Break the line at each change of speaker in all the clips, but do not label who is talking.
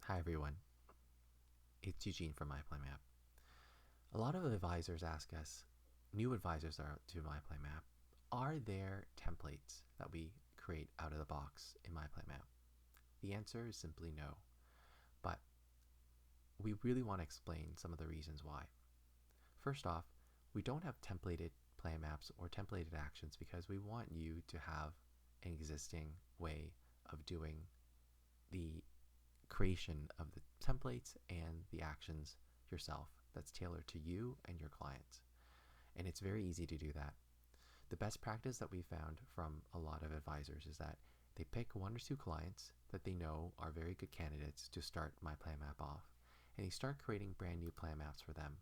Hi everyone, it's Eugene from MyPlanMap. A lot of advisors ask us, new advisors are to MyPlanMap, are there templates that we create out of the box in MyPlanMap? The answer is simply no, but we really want to explain some of the reasons why. First off, we don't have templated plan maps or templated actions because we want you to have an existing way of doing the creation of the templates and the actions yourself that's tailored to you and your clients. And it's very easy to do that. The best practice that we found from a lot of advisors is that they pick one or two clients that they know are very good candidates to start MyPlanMap off, and they start creating brand new plan maps for them.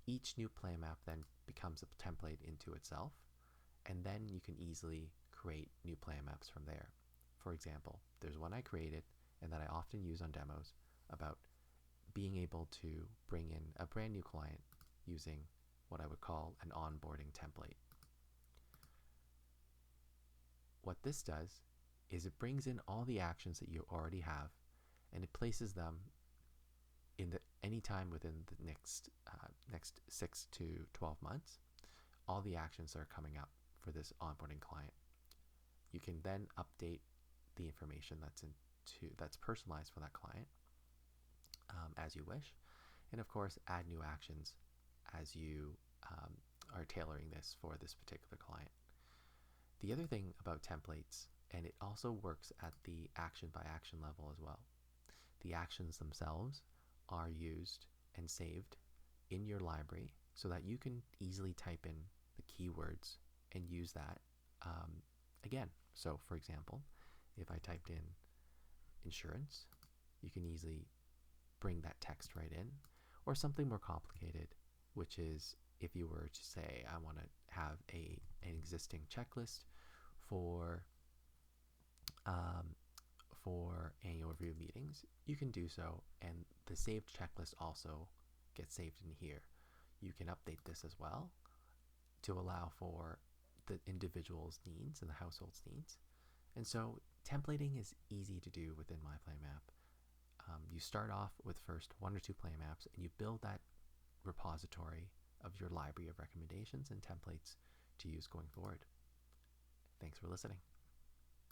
Each new plan map then becomes a template into itself, and then you can easily create new plan maps from there. For example, there's one I created and that I often use on demos about being able to bring in a brand new client using what I would call an onboarding template. What this does is it brings in all the actions that you already have and it places them in any time within the next 6 to 12 months. All the actions that are coming up for this onboarding client. You can then update the information that's personalized for that client as you wish, and of course add new actions as you are tailoring this for this particular client. The other thing about templates, and it also works at the action by action level as well, the actions themselves are used and saved in your library so that you can easily type in the keywords and use that again. So for example, if I typed in insurance, you can easily bring that text right in, or something more complicated, which is if you were to say, I want to have an existing checklist for annual review meetings, you can do so, and the saved checklist also gets saved in here. You can update this as well to allow for the individual's needs and the household's needs. And so templating is easy to do within MyPlanMap. You start off with first one or two plan maps and you build that repository of your library of recommendations and templates to use going forward. Thanks for listening.